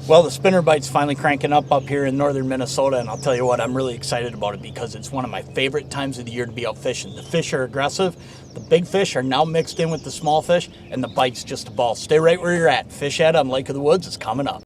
Well, the spinner bite's finally cranking up here in northern Minnesota, and I'll tell you what, I'm really excited about it because it's one of my favorite times of the year to be out fishing. The fish are aggressive, the big fish are now mixed in with the small fish, and the bite's just a ball. Stay right where you're at. Fish Ed on Lake of the Woods is coming up.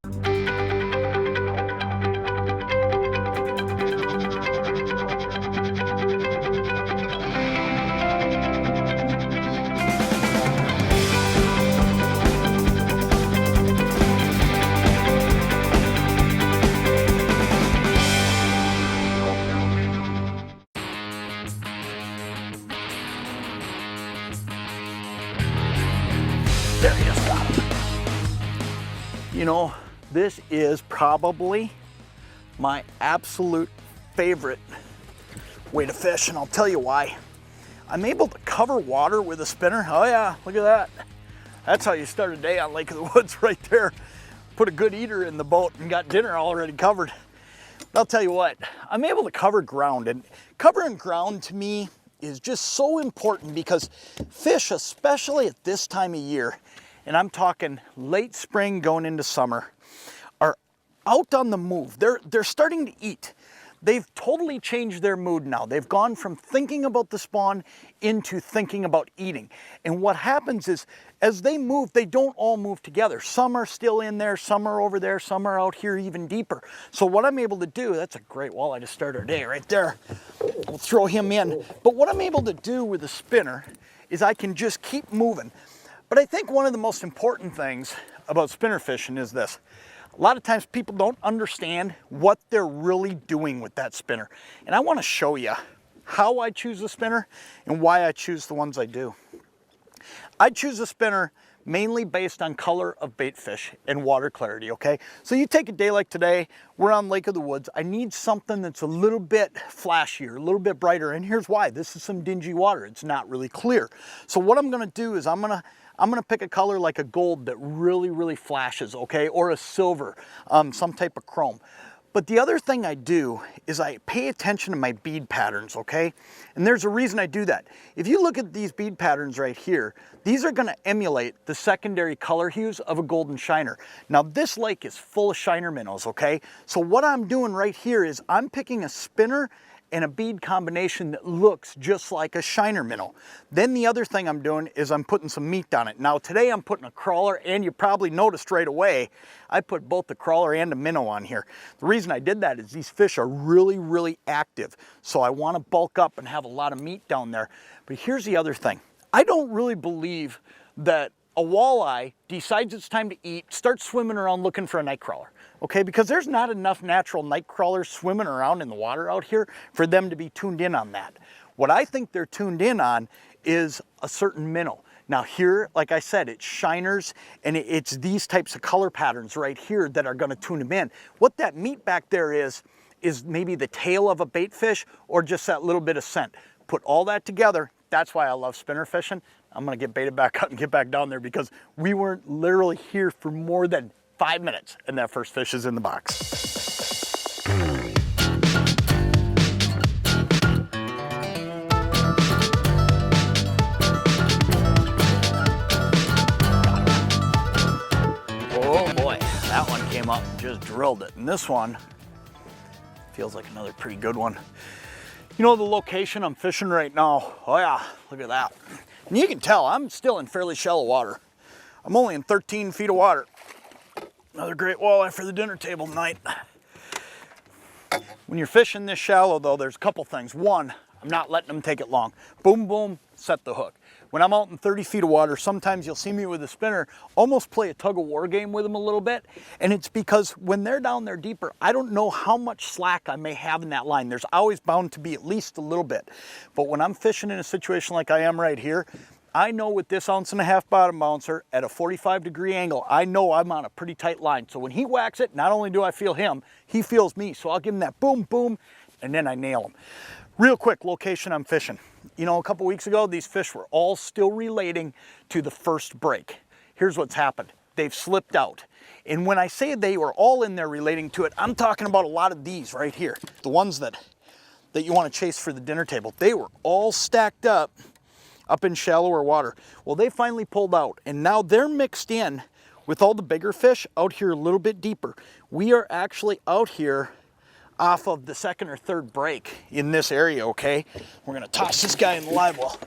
There he is, got him. You know, this is probably my absolute favorite way to fish, and I'll tell you why. I'm able to cover water with a spinner. Oh yeah, look at that. That's how you start a day on Lake of the Woods right there. Put a good eater in the boat and got dinner already covered. I'll tell you what, I'm able to cover ground, and covering ground to me is just so important because fish, especially at this time of year, and I'm talking late spring going into summer, are out on the move. They're starting to eat. They've totally changed their mood now. They've gone from thinking about the spawn into thinking about eating. And what happens is, as they move, they don't all move together. Some are still in there, some are over there, some are out here even deeper. So what I'm able to do, that's a great walleye to start our day right there. We'll throw him in. But what I'm able to do with a spinner is I can just keep moving. But I think one of the most important things about spinner fishing is this. A lot of times people don't understand what they're really doing with that spinner. And I want to show you how I choose a spinner and why I choose the ones I do. I choose a spinner mainly based on color of bait fish and water clarity, okay? So you take a day like today, we're on Lake of the Woods. I need something that's a little bit flashier, a little bit brighter, and here's why. This is some dingy water. It's not really clear. So what I'm gonna do is I'm gonna pick a color like a gold that really, really flashes, okay? Or a silver, some type of chrome. But the other thing I do is I pay attention to my bead patterns, okay? And there's a reason I do that. If you look at these bead patterns right here, these are gonna emulate the secondary color hues of a golden shiner. Now this lake is full of shiner minnows, okay? So what I'm doing right here is I'm picking a spinner and a bead combination that looks just like a shiner minnow. Then the other thing I'm doing is I'm putting some meat on it. Now today I'm putting a crawler, and you probably noticed right away, I put both the crawler and the minnow on here. The reason I did that is these fish are really, really active. So I wanna bulk up and have a lot of meat down there. But here's the other thing. I don't really believe that a walleye decides it's time to eat, starts swimming around looking for a night crawler. Okay, because there's not enough natural night crawlers swimming around in the water out here for them to be tuned in on that. What I think they're tuned in on is a certain minnow. Now here, like I said, it's shiners, and it's these types of color patterns right here that are gonna tune them in. What that meat back there is maybe the tail of a bait fish or just that little bit of scent. Put all that together, that's why I love spinner fishing. I'm gonna get baited back up and get back down there because we weren't literally here for more than 5 minutes and that first fish is in the box. Oh boy, that one came up and just drilled it. And this one feels like another pretty good one. You know the location I'm fishing right now? Oh yeah, look at that. And you can tell I'm still in fairly shallow water. I'm only in 13 feet of water. Another great walleye for the dinner table tonight. When you're fishing this shallow though, there's a couple things. One, I'm not letting them take it long. Boom, boom, set the hook. When I'm out in 30 feet of water, sometimes you'll see me with a spinner almost play a tug of war game with them a little bit. And it's because when they're down there deeper, I don't know how much slack I may have in that line. There's always bound to be at least a little bit. But when I'm fishing in a situation like I am right here, I know with this 1.5 ounce bottom bouncer at a 45-degree angle, I know I'm on a pretty tight line. So when he whacks it, not only do I feel him, he feels me. So I'll give him that boom, boom, and then I nail him. Real quick, location I'm fishing. You know, a couple weeks ago, these fish were all still relating to the first break. Here's what's happened. They've slipped out. And when I say they were all in there relating to it, I'm talking about a lot of these right here. The ones that you want to chase for the dinner table. They were all stacked up in shallower water. Well, they finally pulled out, and now they're mixed in with all the bigger fish out here a little bit deeper. We are actually out here off of the second or third break in this area, okay? We're gonna toss this guy in the live well.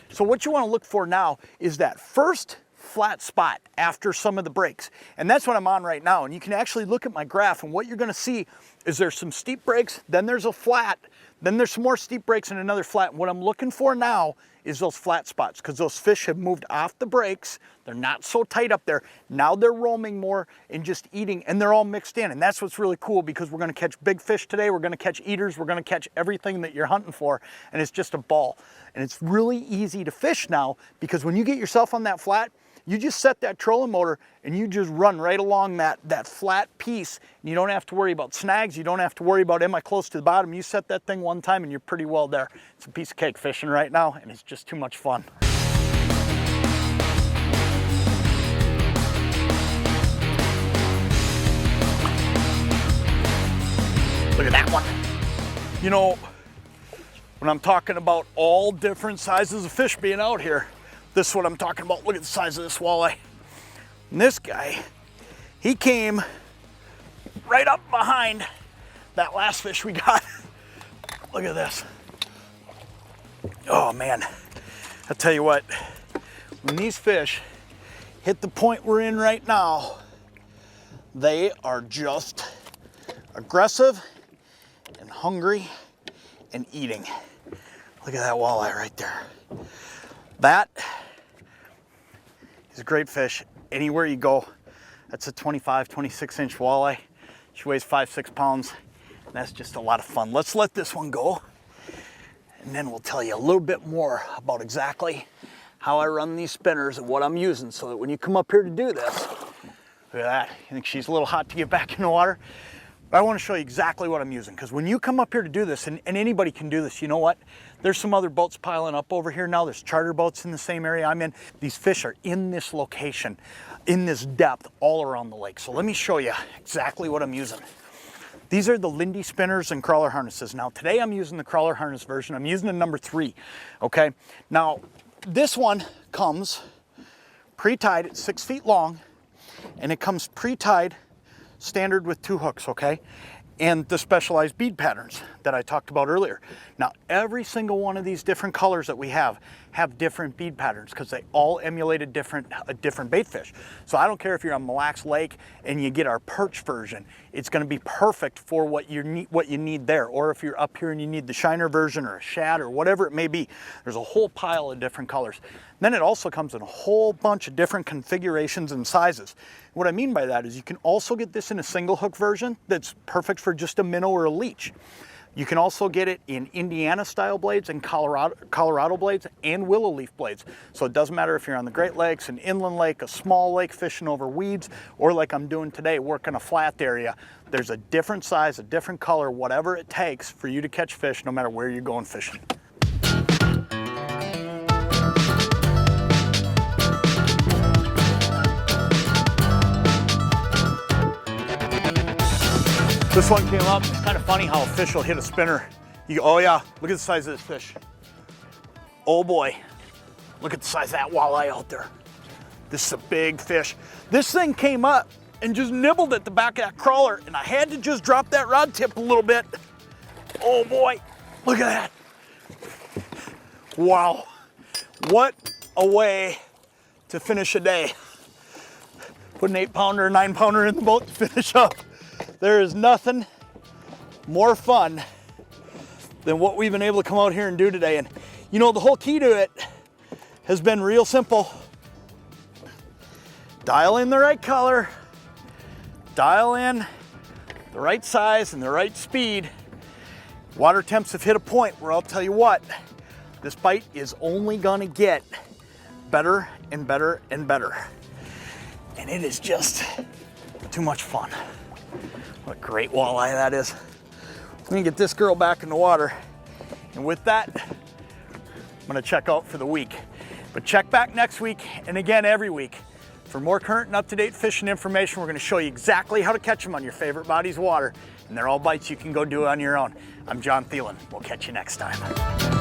So what you wanna look for now is that first flat spot after some of the breaks. And that's what I'm on right now. And you can actually look at my graph, and what you're gonna see is there's some steep breaks, then there's a flat, then there's some more steep breaks and another flat. And what I'm looking for now is those flat spots, because those fish have moved off the breaks. They're not so tight up there. Now they're roaming more and just eating, and they're all mixed in. And that's what's really cool, because we're gonna catch big fish today. We're gonna catch eaters. We're gonna catch everything that you're hunting for. And it's just a ball. And it's really easy to fish now, because when you get yourself on that flat, you just set that trolling motor and you just run right along that flat piece. And you don't have to worry about snags. You don't have to worry about, am I close to the bottom? You set that thing one time and you're pretty well there. It's a piece of cake fishing right now, and it's just too much fun. Look at that one. You know, when I'm talking about all different sizes of fish being out here, this is what I'm talking about. Look at the size of this walleye. And this guy, he came right up behind that last fish we got. Look at this. Oh man, I'll tell you what, when these fish hit the point we're in right now, they are just aggressive and hungry and eating. Look at that walleye right there. That is a great fish. Anywhere you go, that's a 25, 26 inch walleye. She weighs 5-6 pounds. And that's just a lot of fun. Let's let this one go, and then we'll tell you a little bit more about exactly how I run these spinners and what I'm using, so that when you come up here to do this, look at that. You think she's a little hot to get back in the water? But I want to show you exactly what I'm using, because when you come up here to do this, and anybody can do this, you know what? There's some other boats piling up over here now. There's charter boats in the same area I'm in. These fish are in this location, in this depth, all around the lake. So let me show you exactly what I'm using. These are the Lindy spinners and crawler harnesses. Now today I'm using the crawler harness version. I'm using the number 3, okay? Now this one comes pre-tied at 6 feet long, and it comes pre-tied standard with 2 hooks, okay? And the specialized bead patterns that I talked about earlier. Now, every single one of these different colors that we have different bead patterns, because they all emulate a different bait fish. So I don't care if you're on Mille Lacs Lake and you get our perch version, it's going to be perfect for what you need there. Or if you're up here and you need the shiner version or a shad or whatever it may be, there's a whole pile of different colors. Then it also comes in a whole bunch of different configurations and sizes. What I mean by that is you can also get this in a single hook version that's perfect for just a minnow or a leech. You can also get it in Indiana style blades and Colorado blades and willow leaf blades. So it doesn't matter if you're on the Great Lakes, an inland lake, a small lake fishing over weeds, or like I'm doing today, working a flat area. There's a different size, a different color, whatever it takes for you to catch fish no matter where you're going fishing. This one came up. It's kind of funny how a fish will hit a spinner. You go, oh yeah, look at the size of this fish. Oh boy, look at the size of that walleye out there. This is a big fish. This thing came up and just nibbled at the back of that crawler, and I had to just drop that rod tip a little bit. Oh boy, look at that. Wow, what a way to finish a day. Put an 8-pounder or 9-pounder in the boat to finish up. There is nothing more fun than what we've been able to come out here and do today. And you know, the whole key to it has been real simple. Dial in the right color, dial in the right size and the right speed. Water temps have hit a point where I'll tell you what, this bite is only gonna get better and better and better. And it is just too much fun. What a great walleye that is. I'm gonna get this girl back in the water. And with that, I'm gonna check out for the week. But check back next week and again every week for more current and up-to-date fishing information. We're gonna show you exactly how to catch them on your favorite bodies of water. And they're all bites you can go do on your own. I'm John Thielen. We'll catch you next time.